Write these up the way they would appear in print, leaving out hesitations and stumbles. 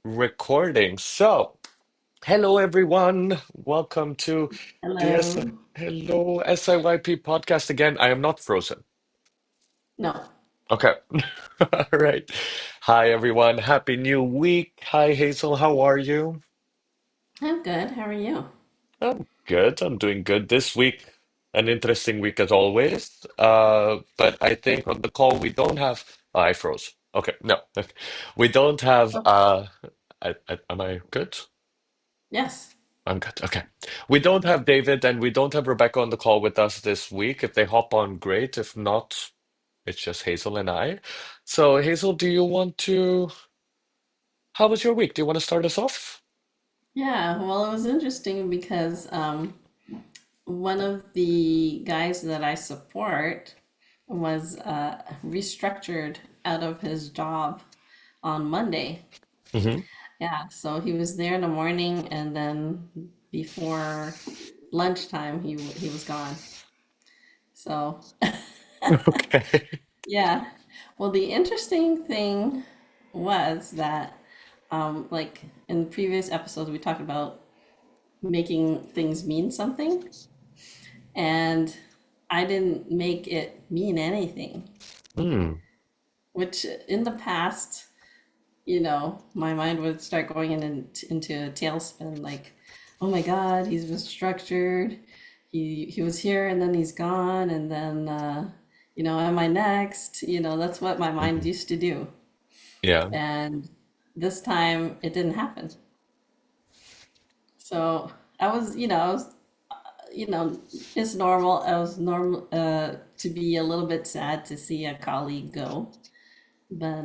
Recording. So, hello everyone. Welcome to the Hello. Hello SIYP podcast again. I am not frozen. No, Okay. All right. Hi everyone. Happy new week. Hi Hazel. How are you? I'm good. How are you? I'm good. I'm doing good this week. An interesting week as always. But I think on the call we don't have. I froze. Okay. No. We don't have. Oh, Am I good? yes. I'm good. Okay. We don't have David and we don't have Rebecca on the call with us this week. If they hop on, great. If not, it's just Hazel and I. So, Hazel, do you want to? How was your week? Do you want to start us off? Yeah, well, it was interesting because one of the guys that I support was restructured out of his job on Monday. Hmm. Yeah, so he was there in the morning and then before lunchtime he was gone. So, Okay. yeah. Well, the interesting thing was that like in previous episodes, we talked about making things mean something, and I didn't make it mean anything, Hmm. which in the past, my mind would start going into a tailspin like, oh my God, he's restructured. He was here and then he's gone, and then, am I next? That's what my mind Hmm. used to do. Yeah. And this time it didn't happen. So I was it's normal. I was normal to be a little bit sad to see a colleague go, but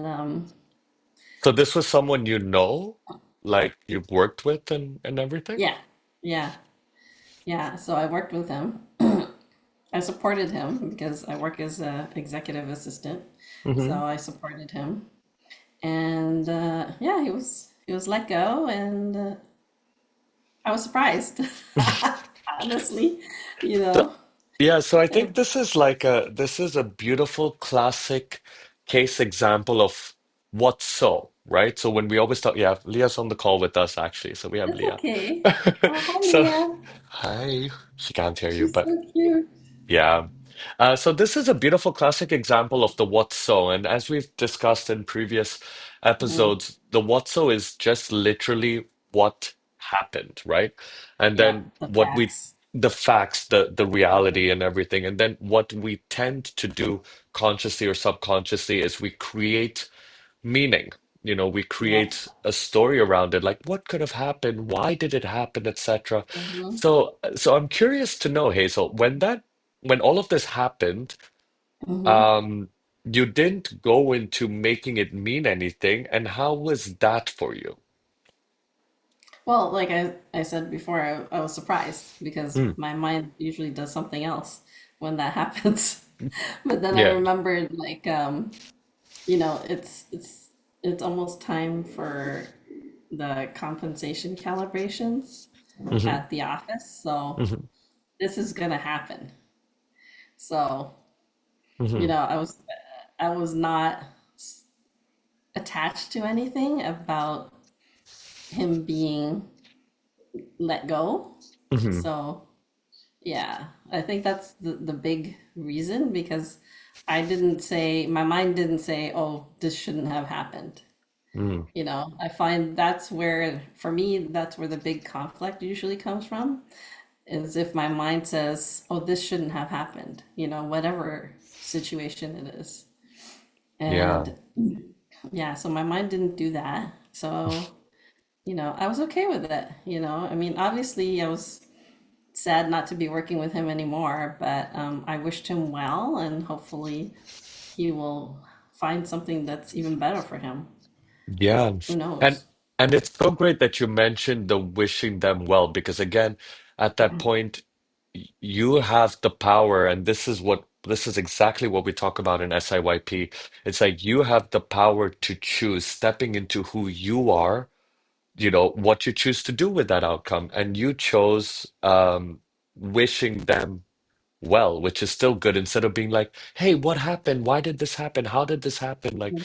So this was someone you know, like you've worked with and everything? yeah, yeah, yeah. So I worked with him. I supported him because I work as a executive assistant. So Hmm. I supported him, and yeah, he was let go, and I was surprised, honestly. You So, know, yeah, so I think this is a beautiful classic case example of what's so, right? So when we always talk, yeah, Leah's on the call with us actually, so we have it's Leah. okay. Oh, hi, So, Leah. hi, she can't hear you, She's but so cute. yeah. So this is a beautiful classic example of the what so, and as we've discussed in previous Mhm. episodes, the what so is just literally what happened, right? And Yeah, then the what we, facts. the facts, the reality and everything, and then what we tend to do consciously or subconsciously is we create meaning. We Yeah. create a story around it, like what could have happened, why did it happen, etc. Hmm. So I'm curious to know, Hazel, when all of this happened, Hmm. um, you didn't go into making it mean anything, and how was that for you? Well, like I said before, I was surprised because Mm, my mind usually does something else when that happens. But then I yeah. remembered, like, it's almost time for the compensation calibrations Hmm. at the office. So Hmm. this is gonna happen. So, Hmm. I was not attached to anything about him being let go. Hmm. So, yeah, I think that's the big reason because my mind didn't say, oh, this shouldn't have happened. Hmm. I find that's where, for me, that's where the big conflict usually comes from, is if my mind says, oh, this shouldn't have happened, whatever situation it is. Yeah. And yeah, so my mind didn't do that. So, I was okay with it. I mean, obviously, I was sad not to be working with him anymore, but I wished him well, and hopefully he will find something that's even better for him. Yeah. Who And knows? and it's so great that you mentioned the wishing them well because again, at that point, you have the power, and this is exactly what we talk about in SIYP. It's like you have the power to choose stepping into who you are, what you choose to do with that outcome. And you chose wishing them well, which is still good instead of being like, hey, what happened? Why did this happen? How did this happen? Like,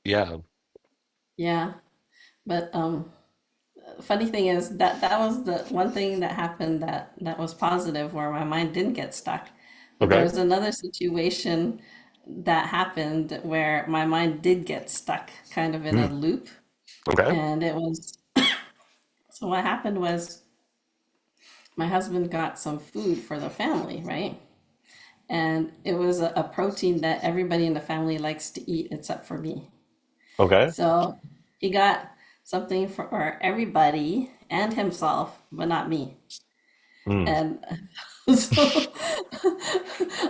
yeah. Yeah. But funny thing is that that was the one thing that happened that was positive where my mind didn't get stuck. But there Okay. was another situation that happened where my mind did get stuck kind of in a Mm. loop. Okay. And it was so what happened was my husband got some food for the family, right? And it was a protein that everybody in the family likes to eat except for me. Okay. So he got something for everybody and himself, but not me. Mm. And so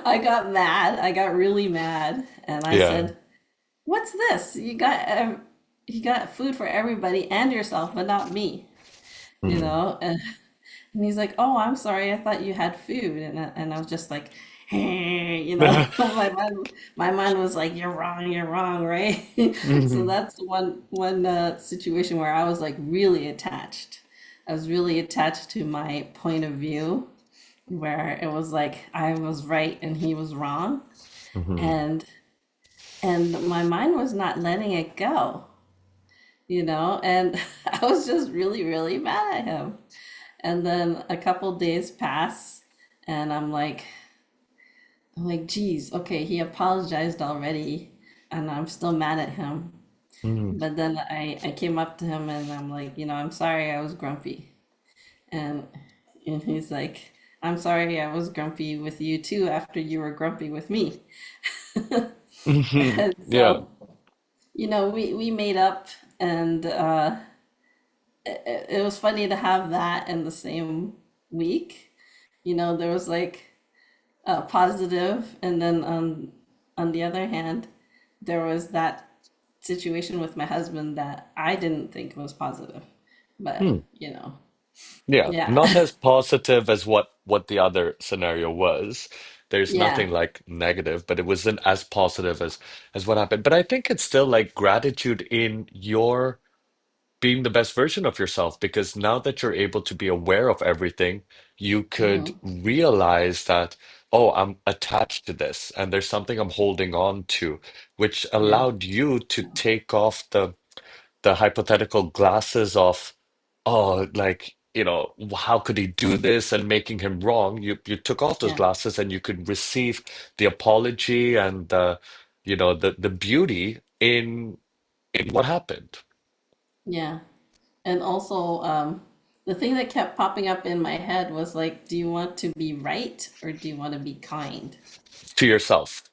I got mad. I got really mad, and I Yeah. said, "What's this? You got food for everybody and yourself, but not me." You Mm. know? And he's like, "Oh, I'm sorry. I thought you had food." And I was just like, "Hey," you know, my mind was like, you're wrong, right?" So Mhm. that's one situation where I was like really attached. I was really attached to my point of view, where it was like I was right and he was wrong, Mhm. and my mind was not letting it go, you know, and I was just really, really mad at him. And then a couple days pass, and I'm like, geez, okay, he apologized already, and I'm still mad at him. Mhm. But then I came up to him and I'm like, I'm sorry I was grumpy. And he's like, I'm sorry I was grumpy with you too after you were grumpy with me. Mhm. And Yeah. so, we made up, and it was funny to have that in the same week. There was like positive, and then on the other hand, there was that situation with my husband that I didn't think was positive. But, Hmm. you know, Yeah. yeah. Not as positive as what the other scenario was. There's Yeah. nothing like negative, but it wasn't as positive as what happened. But I think it's still like gratitude in your being the best version of yourself because now that you're able to be aware of everything, you could Hmm. realize that, oh, I'm attached to this and there's something I'm holding on to, which Yeah. allowed you to take off the hypothetical glasses of, oh, like, how could he do this and making him wrong? You took off those Yeah. glasses and you could receive the apology and the beauty in what happened Yeah. And also, the thing that kept popping up in my head was like, do you want to be right or do you want to be kind to yourself.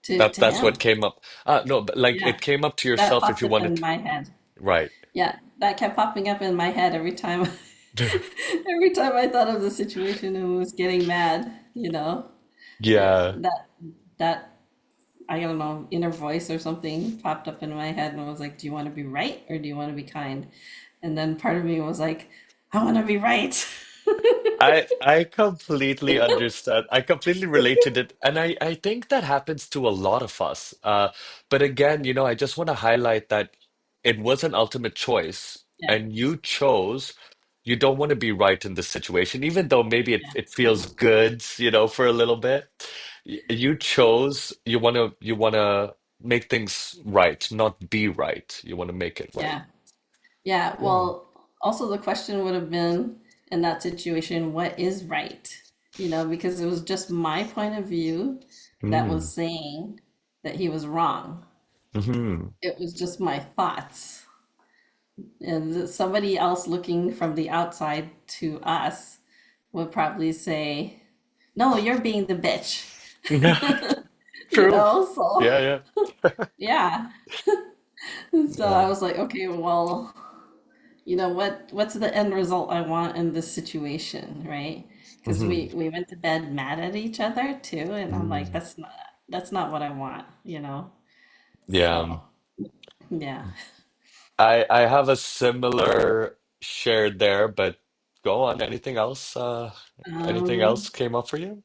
to That's what him? came up. No, but like Yeah. it came up to That yourself if popped you up wanted in to, my head. right. Yeah, that kept popping up in my head every time. Every time I thought of the situation and was getting mad, Yeah. that I don't know, inner voice or something popped up in my head and was like, "Do you want to be right or do you want to be kind?" And then part of me was like, "I want to be right." I completely understand. I completely related it, and I think that happens to a lot of us. But again, I just want to highlight that it was an ultimate choice, Yeah, and you chose. You don't want to be right in this situation, even though maybe it, yeah, it feels good, for a little bit. You chose. You want to make things right, not be right. You want to make it right. yeah, yeah. Yeah. Well, also the question would have been in that situation, what is right? Because it was just my point of view that was Mm. saying that he was wrong. Hmm. It was just my thoughts. And somebody else looking from the outside to us would probably say, "No, you're being the bitch." True. So Yeah, yeah. yeah. So Yeah. I was like, okay, well, what's the end result I want in this situation, right? Because Hmm. we went to bed mad at each other too, and I'm like, Mm. that's not what I want. Yeah. So yeah. I have a similar shared there, but go on. Anything else? Anything Um, else came up for you?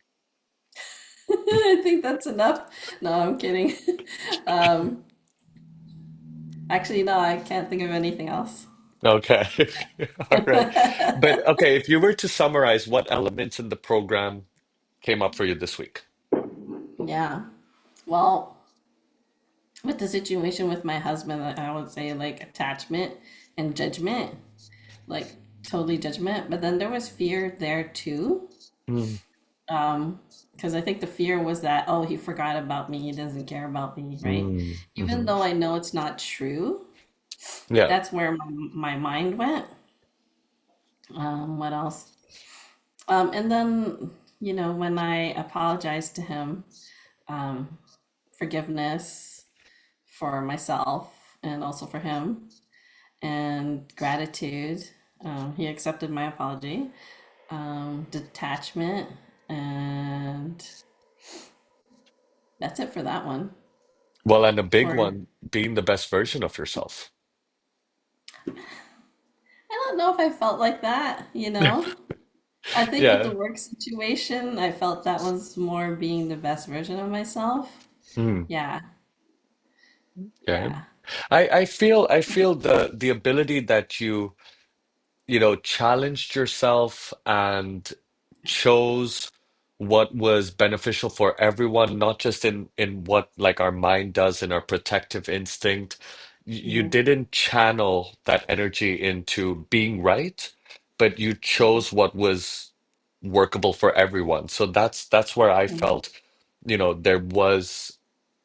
I think that's enough. No, I'm kidding. Um, Actually, no, I can't think of anything else. Okay. All right. But okay, if you were to summarize what elements in the program came up for you this week. Yeah. Well, with the situation with my husband, I would say like attachment and judgment, like totally judgment. But then there was fear there too. Mm, Because I think the fear was that, oh, he forgot about me, he doesn't care about me, right? mm, Even mhm. though I know it's not true, Yeah. that's where my mind went. What else? And then, when I apologized to him, um, forgiveness for myself and also for him, and gratitude. He accepted my apology. Detachment, and that's it for that one. Well, and a big For one, being the best version of yourself. I don't know if I felt like that. I think with the Yeah. work situation, I felt that was more being the best version of myself. Mm, Yeah, okay. yeah. I feel the ability that you challenged yourself and chose what was beneficial for everyone, not just in what like our mind does in our protective instinct. You Hmm. didn't channel that energy into being right, but you chose what was workable for everyone. So that's where I Hmm. felt, there was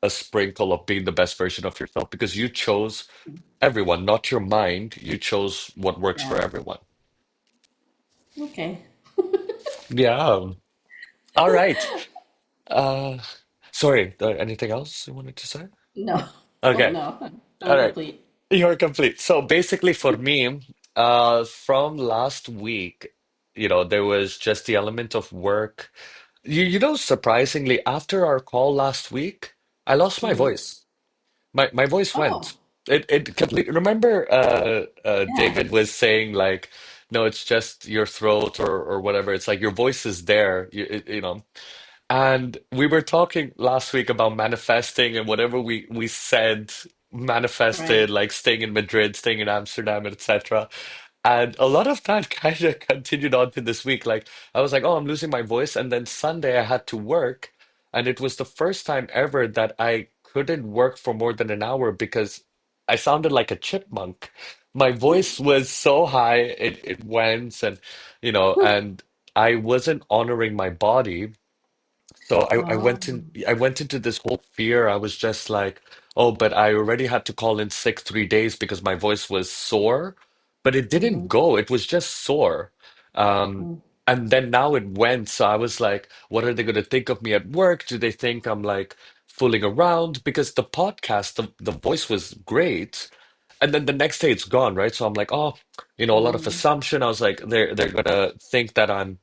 a sprinkle of being the best version of yourself because you chose everyone, not your mind. You chose what works for Yeah. everyone. Okay. Yeah. All right. Uh, sorry, anything else you wanted to say? No. Oh Okay. no. I'm All right. complete. You're complete. So basically for me, from last week, there was just the element of work. Surprisingly, after our call last week, I lost my Hmm. voice. My voice went. Oh, It completely. Remember, yeah. David was saying like, no, it's just your throat or whatever. It's like your voice is there. And we were talking last week about manifesting and whatever we said manifested, Right. like staying in Madrid, staying in Amsterdam, etc. And a lot of that kind of continued on to this week. Like I was like, oh, I'm losing my voice. And then Sunday I had to work. And it was the first time ever that I couldn't work for more than an hour because I sounded like a chipmunk. My voice was so high, it went and I wasn't honoring my body. So I Oh, went into this whole fear. I was just like, oh, but I already had to call in sick 3 days because my voice was sore, but it didn't hmm. go. It was just sore. Um, and then now it went. So I was like, what are they going to think of me at work? Do they think I'm like fooling around? Because the podcast, the voice was great. And then the next day it's gone, right? So I'm like, oh, a lot of Mm. assumption. I was like, they're gonna think that I'm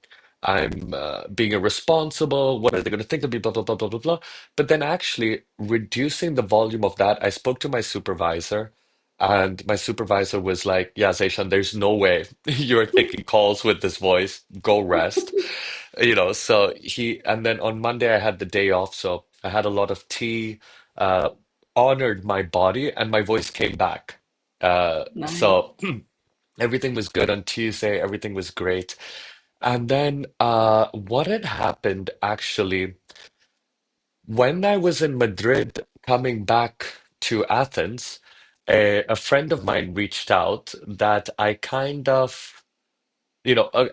being irresponsible. What are they going to think of me? Blah, blah, blah, blah, blah, blah. But then actually reducing the volume of that, I spoke to my supervisor, and my supervisor was like, yeah, Zayshan, there's no way you're taking calls with this voice. Go rest. And then on Monday, I had the day off. So I had a lot of tea, uh, honored my body, and my voice came back. Nice. So everything was good on Tuesday. Everything was great. And then what had happened actually, when I was in Madrid coming back to Athens, a friend of mine reached out that I kind of,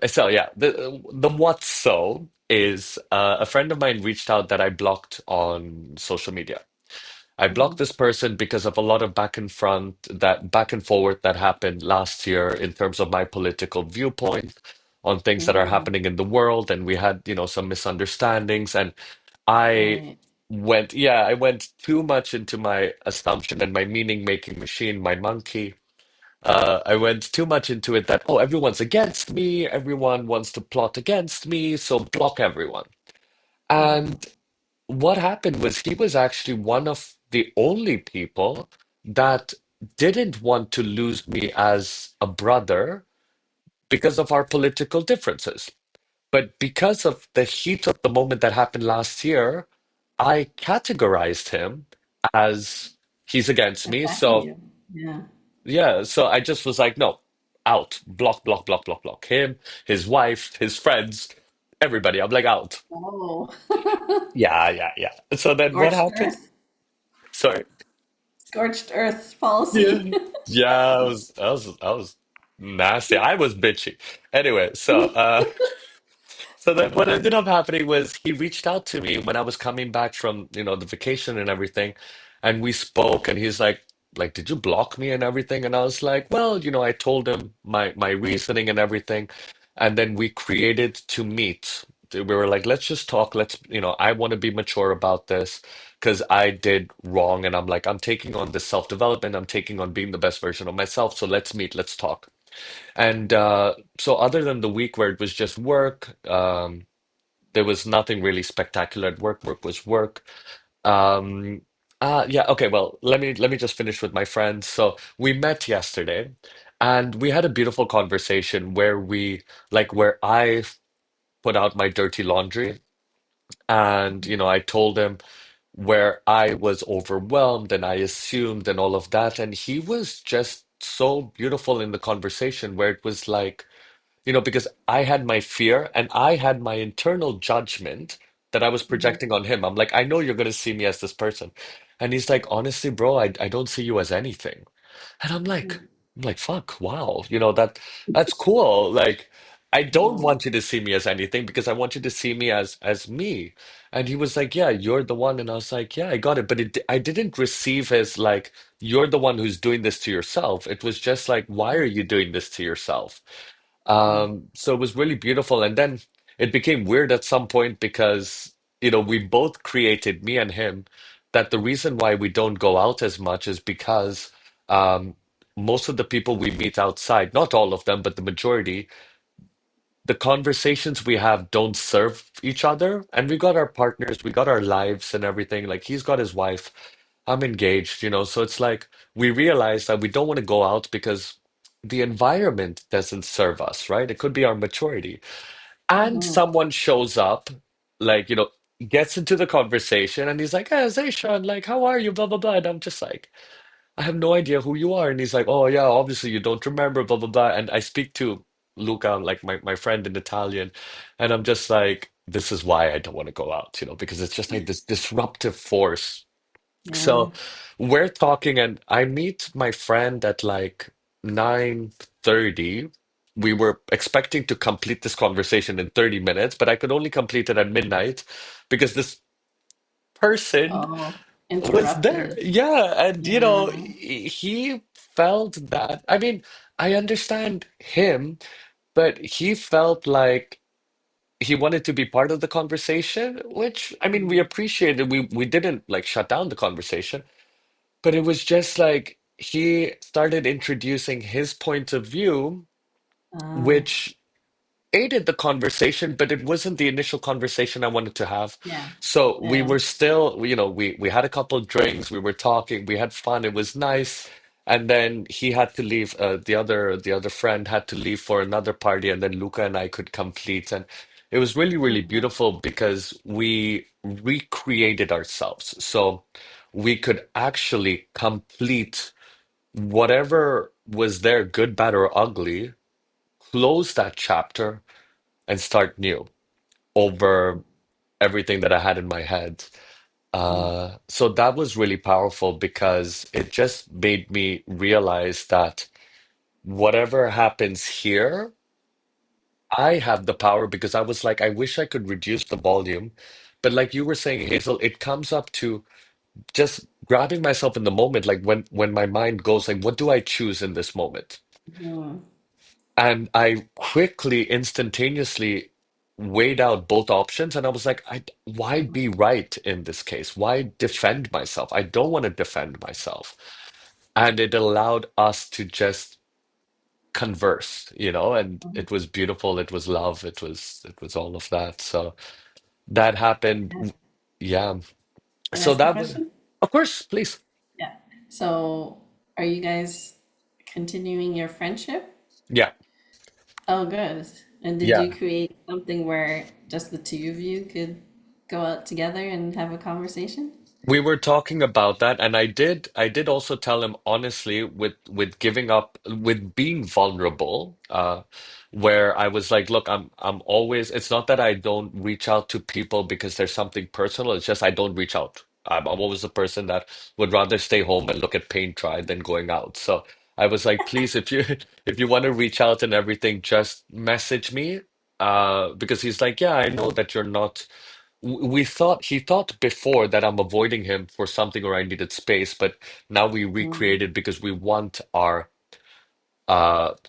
so yeah, the what's so is a friend of mine reached out that I blocked on social media. I blocked Hmm. this person because of a lot of back and forward that happened last year in terms of my political viewpoint on things that are Mm. happening in the world, and we had, some misunderstandings, and I Right. I went too much into my assumption and my meaning making machine, my monkey. I went too much into it that, oh, everyone's against me, everyone wants to plot against me, so block everyone. Hmm. And what happened was he was actually one of the only people that didn't want to lose me as a brother because of our political differences. But because of the heat of the moment that happened last year, I categorized him as he's against me. Attacking So, you. Yeah. yeah, so I just was like, no, out, block, block, block, block, block. Him, his wife, his friends, everybody. I'm like, out. Oh. Yeah, yeah, yeah. So then what Scorched happened? earth. Sorry. Scorched earth policy. Yeah. Yeah, I was nasty. I was bitchy. Anyway, so then what ended up happening was he reached out to me when I was coming back from, the vacation and everything, and we spoke, and he's like, did you block me and everything? And I was like, well, I told him my reasoning and everything, and then we created to meet. We were like, let's just talk. I want to be mature about this because I did wrong, and I'm like, I'm taking on this self-development. I'm taking on being the best version of myself. So let's meet. Let's talk. And so other than the week where it was just work, there was nothing really spectacular at work. Work was work. Um, yeah, okay, well, let me just finish with my friends. So we met yesterday and we had a beautiful conversation where I put out my dirty laundry and I told him where I was overwhelmed and I assumed and all of that. And he was just so beautiful in the conversation where it was like because I had my fear and I had my internal judgment that I was Mhm. projecting on him. I'm like, I know you're going to see me as this person. And he's like, honestly, bro, I don't see you as anything. And I'm like, fuck, wow, that's cool. Like, I don't Mhm. want you to see me as anything because I want you to see me as me. And he was like, yeah, you're the one. And I was like, yeah, I got it. But I didn't receive his like, you're the one who's doing this to yourself. It was just like, why are you doing this to yourself? Mhm. So it was really beautiful. And then it became weird at some point because, we both created, me and him, that the reason why we don't go out as much is because um, most of the people we meet outside, not all of them, but the majority, the conversations we have don't serve each other. And we got our partners, we got our lives and everything. Like he's got his wife, I'm engaged, so it's like we realize that we don't want to go out because the environment doesn't serve us, right? It could be our maturity. And Mhm. someone shows up, like, gets into the conversation and he's like, hey, Zayshan, like, how are you? Blah, blah, blah. And I'm just like, I have no idea who you are. And he's like, oh, yeah, obviously you don't remember, blah, blah, blah. And I speak to Luca, like my friend in Italian, and I'm just like, this is why I don't want to go out, because it's just like this disruptive force. Yeah. So we're talking, and I meet my friend at like 9:30. We were expecting to complete this conversation in 30 minutes, but I could only complete it at midnight because this person Oh, was there. interrupted. Yeah, and Yeah. he felt that. I mean, I understand him, but he felt like he wanted to be part of the conversation, which I mean, we Mhm. appreciated. We didn't like shut down the conversation. But it was just like he started introducing his point of view, Uh, which aided the conversation, but it wasn't the initial conversation I wanted to have. yeah. So we Yeah. were still, we had a couple of drinks, we were talking, we had fun, it was nice. And then he had to leave, the other friend had to leave for another party, and then Luca and I could complete. And it was really, really Mhm. beautiful because we recreated ourselves. So we could actually complete whatever was there, good, bad, or ugly, close that chapter and start new over everything that I had in my head. Mhm. So that was really powerful because it just made me realize that whatever happens here, I have the power because I was like, I wish I could reduce the volume. But like you were saying, Hazel, it comes up to just grabbing myself in the moment, like when my mind goes like, what do I choose in this moment? Mhm. And I quickly, instantaneously weighed out both options, and I was like, why Mhm. be right in this case? Why defend myself? I don't want to defend myself. And it allowed us to just converse, and Mhm. it was beautiful. It was love. It was all of that. So that happened. Yeah. Yeah. Can I So ask a that was, question? of course, please. Yeah. So, are you guys continuing your friendship? Yeah. Oh, good. And did you Yeah. create something where just the two of you could go out together and have a conversation? We were talking about that, and I did also tell him honestly with giving up, with being vulnerable, where I was like, look, I'm always, it's not that I don't reach out to people because there's something personal, it's just I don't reach out. I'm always the person that would rather stay home and look at paint dry than going out. So I was like, please, if you if you want to reach out and everything, just message me. Because he's like, yeah, I know that you're not. We thought he thought before that I'm avoiding him for something or I needed space, but now we Mm, recreated because we want our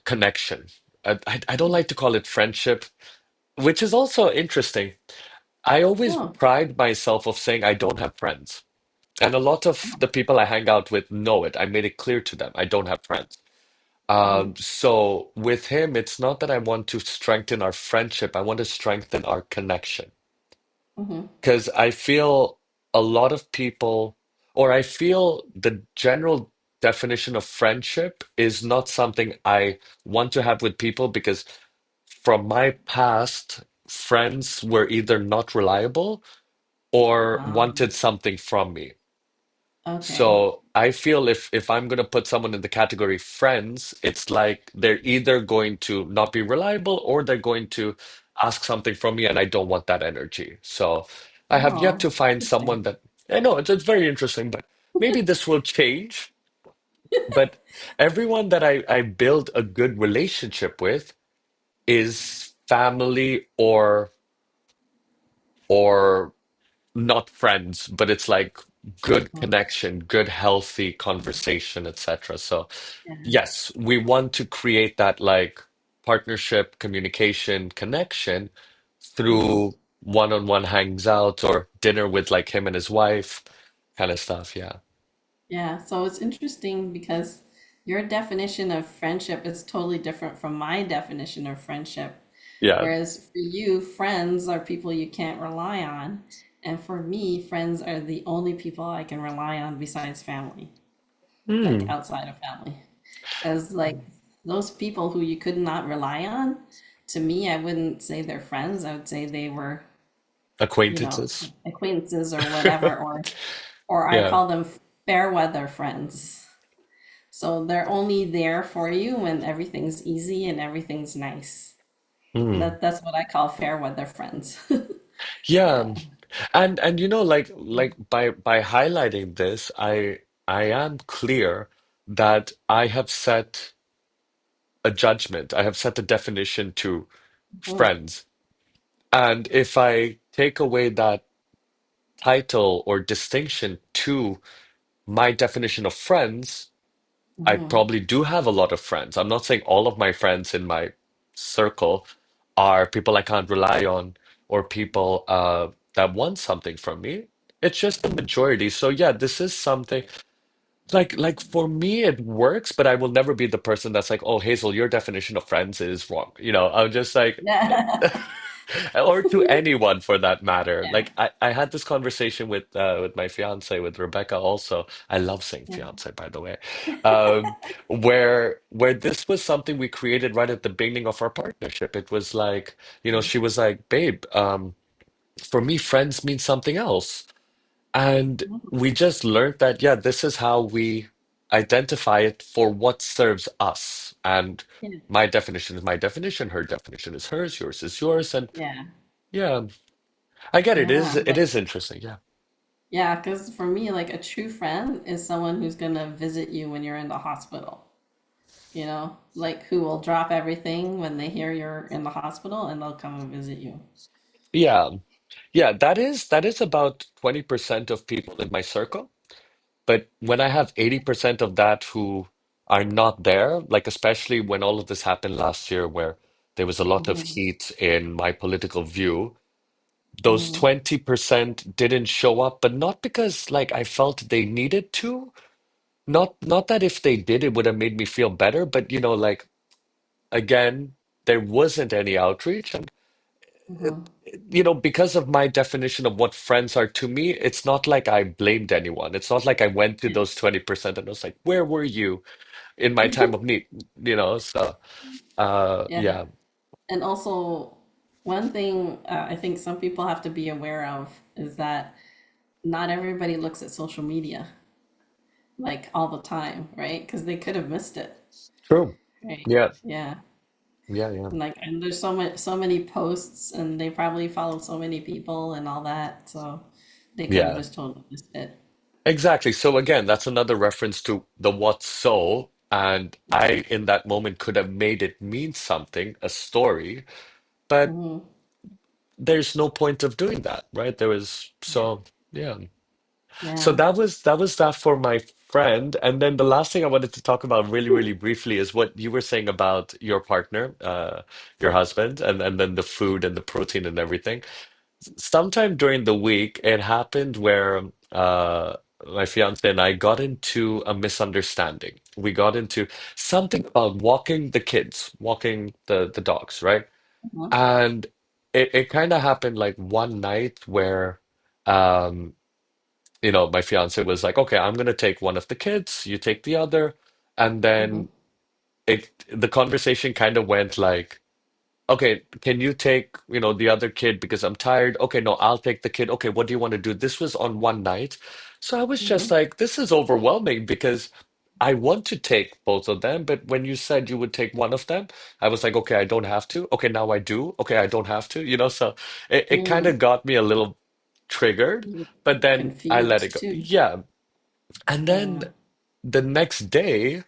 connection. I don't like to call it friendship, which is also interesting. I always oh, pride myself of saying I don't have friends. And a lot of the people I hang out with know it. I made it clear to them I don't have friends. mm, So with him, it's not that I want to strengthen our friendship. I want to strengthen our connection. mm-hmm, Because I feel a lot of people, or I feel the general definition of friendship is not something I want to have with people because from my past, friends were either not reliable or um, wanted something from me. okay, So I feel if I'm gonna put someone in the category friends, it's like they're either going to not be reliable or they're going to ask something from me, and I don't want that energy. So I have yet oh, to find interesting. someone that I know it's very interesting, but maybe this will change. But everyone that I build a good relationship with is family or not friends, but it's like good Mm, connection, good healthy conversation, etc. So yeah, yes, we want to create that like partnership, communication, connection mm-hmm. through one-on-one hangs out or dinner with like him and his wife kind of stuff. Yeah. Yeah, so it's interesting because your definition of friendship is totally different from my definition of friendship. Yeah. Whereas for you, friends are people you can't rely on. And for me, friends are the only people I can rely on besides family, like Hmm. outside of family. Because, like, those people who you could not rely on, to me, I wouldn't say they're friends. I would say they were, Acquaintances. acquaintances or whatever, or I Yeah. call them fair weather friends. So they're only there for you when everything's easy and everything's nice. Hmm. That's what I call fair weather friends. Yeah. Yeah. And you know like by highlighting this, I am clear that I have set a judgment. I have set a definition to Mhm. friends. And if I take away that title or distinction to my definition of friends, I Mhm. probably do have a lot of friends. I'm not saying all of my friends in my circle are people I can't rely on or people that want something from me. It's just the majority. So yeah, this is something like for me it works, but I will never be the person that's like, oh Hazel, your definition of friends is wrong. I'm just like Yeah. or to anyone for that matter. Yeah. Like I had this conversation with my fiance, with Rebecca also. I love saying Yeah. fiance, by the way. Where this was something we created right at the beginning of our partnership. It was like, she was like, babe, for me, friends mean something else. And Mhm. we just learned that, yeah, this is how we identify it for what serves us. And Yeah. my definition is my definition, her definition is hers, yours is yours. And Yeah. yeah, I get it. It is Yeah. it is interesting. Yeah. Yeah, because for me, like a true friend is someone who's gonna visit you when you're in the hospital, like who will drop everything when they hear you're in the hospital and they'll come and visit you. Yeah. Yeah, that is about 20% of people in my circle. But when I have 80% of that who are not there, like especially when all of this happened last year where there was a lot of Hmm. heat in my political view, those Hmm. 20% didn't show up, but not because like I felt they needed to. Not that if they did, it would have made me feel better, but like again, there wasn't any outreach. And Hmm. because of my definition of what friends are to me, it's not like I blamed anyone. It's not like I went to Yeah. those 20% and was like, where were you in my time of need? So Yeah. yeah. And also, one thing I think some people have to be aware of is that not everybody looks at social media like all the time, right? Because they could have missed it, True. right? Yeah. Yeah. Yeah, yeah. And there's so many posts, and they probably follow so many people and all that. So, They could have Yeah, just totally missed it. exactly. So again, that's another reference to the what so. And I, in that moment, could have made it mean something, a story, but Hmm. there's no point of doing that, right? There was, Yeah. so yeah. So Yeah. that was that for my friend. And then the last thing I wanted to talk about really, really briefly is what you were saying about your partner, your husband, and then the food and the protein and everything. Sometime during the week, it happened where my fiance and I got into a misunderstanding. We got into something about walking the kids, walking the dogs, right? Mhm. And it kind of happened like one night where um my fiance was like, okay, I'm gonna take one of the kids, you take the other, and Mhm. then the conversation kind of went like, okay, can you take, the other kid because I'm tired? Okay, no, I'll take the kid. Okay, what do you want to do? This was on one night. So I was just Mhm. like, this is overwhelming because I want to take both of them, but when you said you would take one of them, I was like, okay, I don't have to. Okay, now I do. Okay, I don't have to, so it kind Mm. of got me a little triggered, You were but then I let it confused go. too. Yeah. And then Yeah. the next day,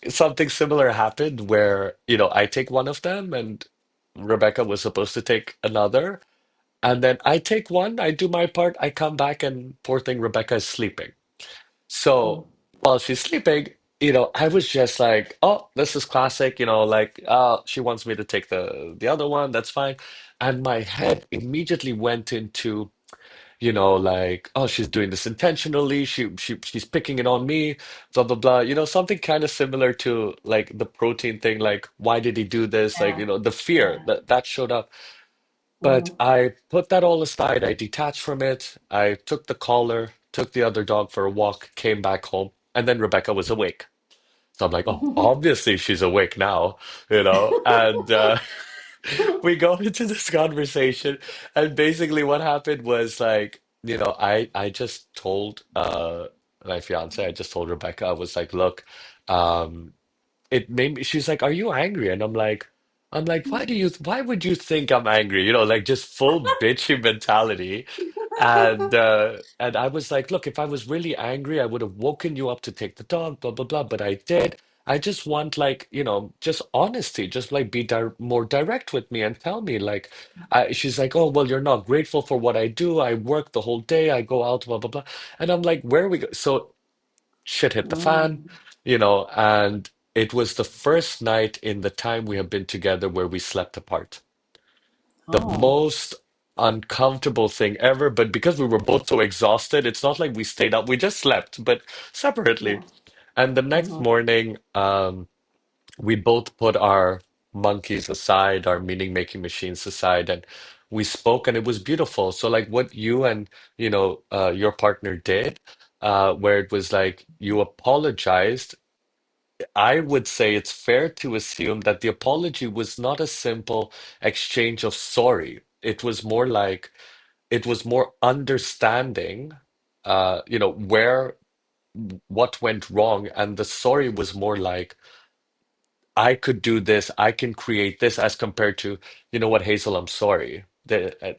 something similar happened where, I take one of them and Rebecca was supposed to take another. And then I take one, I do my part, I come back and poor thing Rebecca is sleeping. Mm. So while she's sleeping, I was just like, oh, this is classic, like, she wants me to take the other one, that's fine. And my head immediately went into like, oh, she's doing this intentionally. She's picking it on me, blah blah blah. Something kind of similar to like the protein thing. Like, why did he do this? Like, Yeah. the fear Yeah. that showed up. But Mm. I put that all aside. I detached from it. I took the collar, took the other dog for a walk, came back home, and then Rebecca was awake. So I'm like, oh, obviously she's awake now, and we go into this conversation, and basically what happened was like, I just told my fiance, I just told Rebecca, I was like, look, um, it made me, she's like, are you angry? And I'm like, why would you think I'm angry? Like just full bitchy mentality. And I was like, look, if I was really angry, I would have woken you up to take the dog, blah blah blah. But I did. I just want like, just honesty, just like be di more direct with me and tell me like, she's like, oh, well, you're not grateful for what I do. I work the whole day. I go out, blah blah blah. And I'm like, where are we go? So shit hit the fan, Mm. and it was the first night in the time we have been together where we slept apart. The Oh. most uncomfortable thing ever, but because we were both so exhausted, it's not like we stayed up. We just slept, but separately. Yeah. And the next Hmm. morning, we both put our monkeys aside, our meaning-making machines aside, and we spoke, and it was beautiful. So, like what you and your partner did, where it was like you apologized. I would say it's fair to assume that the apology was not a simple exchange of sorry. It was more understanding, where what went wrong, and the sorry was more like, I could do this, I can create this, as compared to, you know what, Hazel, I'm sorry.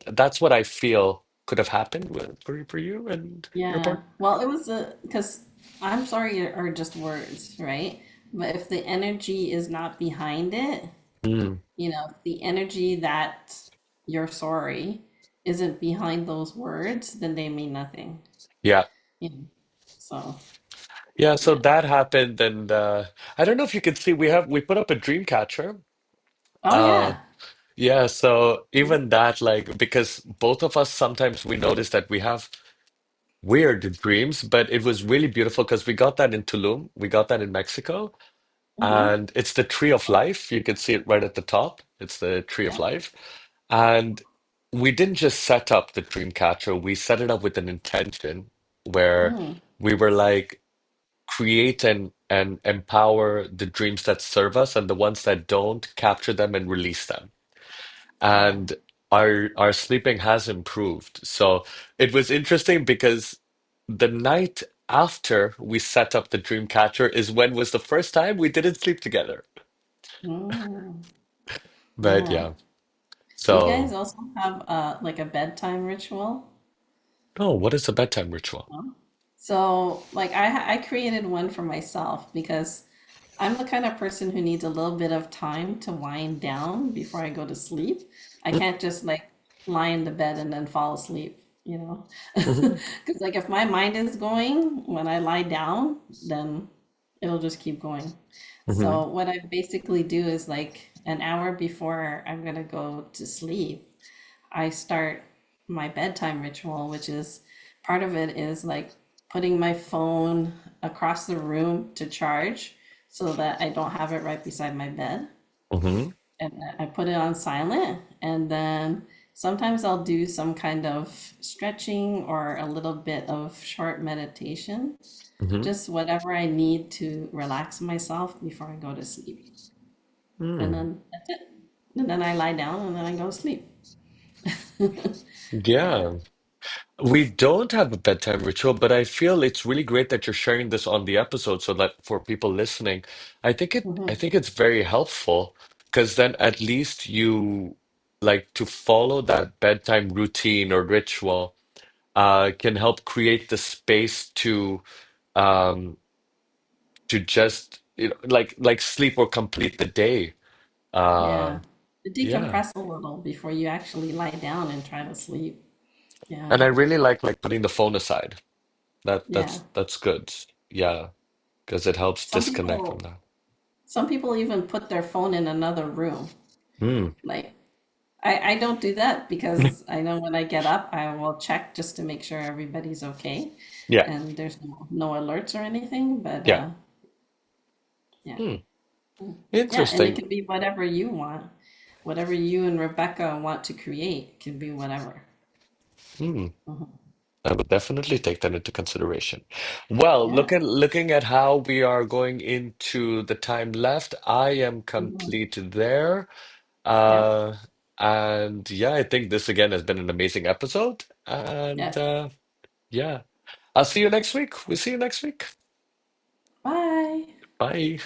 That's what I feel could have happened for you and your Yeah. partner. Well, it was because I'm sorry are just words, right? But if the energy is not behind it, Mm, if the energy that you're sorry isn't behind those words, then they mean nothing. yeah. You know? So, Yeah, so yeah. that happened, and I don't know if you can see we put up a dream catcher. Oh, Uh, yeah. yeah, so even that, like, because both of us sometimes we notice that we have weird dreams, but it was really beautiful because we got that in Tulum, we got that in Mexico, Mm-hmm. and it's the tree of life. You can see it right at the top. It's the tree of Yeah. life, and we didn't just set up the dream catcher, we set it up with an intention where Mm. we were like, create and empower the dreams that serve us, and the ones that don't, capture them and release them. Yeah. And our sleeping has improved. So it was interesting because the night after we set up the dream catcher is when was the first time we didn't sleep together. Mm. But Yeah. yeah, Do you guys so also have like a bedtime ritual? Oh, what is a bedtime ritual? So, like, I created one for myself because I'm the kind of person who needs a little bit of time to wind down before I go to sleep. I can't just like lie in the bed and then fall asleep, you know? Mm-hmm. Because like if my mind is going when I lie down, then it'll just keep going. Mm-hmm. So what I basically do is like an hour before I'm gonna go to sleep, I start my bedtime ritual, which is part of it is like putting my phone across the room to charge so that I don't have it right beside my bed. Mm-hmm. And I put it on silent. And then sometimes I'll do some kind of stretching or a little bit of short meditation, Mm-hmm. just whatever I need to relax myself before I go to sleep. And Mm. then that's it. And then I lie down and then I go to sleep. Yeah. Yeah. We don't have a bedtime ritual, but I feel it's really great that you're sharing this on the episode so that for people listening, I Mhm. think it's very helpful because then at least you like to follow that bedtime routine or ritual can help create the space um to just like sleep or complete the day. Uh Yeah. To yeah. decompress a little before you actually lie down and try to sleep. Yeah. And I really like putting the phone aside. Yeah. That's good. Yeah, because it helps Some disconnect from people that. some people even put their phone in another room. Mm. Like I don't do that because I know when I get up, I will check just to make sure everybody's okay Yeah, and there's no alerts or anything. But yeah. yeah. Mm. Yeah, and it Interesting. can be whatever you want. Whatever you and Rebecca want to create can be whatever. Mm. Mhm. I would definitely take that into consideration. Well, Yeah. looking at how we are going into the time left, I am Mhm. complete there. Yep. Uh, and yeah, I think this again has been an amazing episode. And Yep. yeah, I'll see you next week. We'll see you next week. Bye. Bye.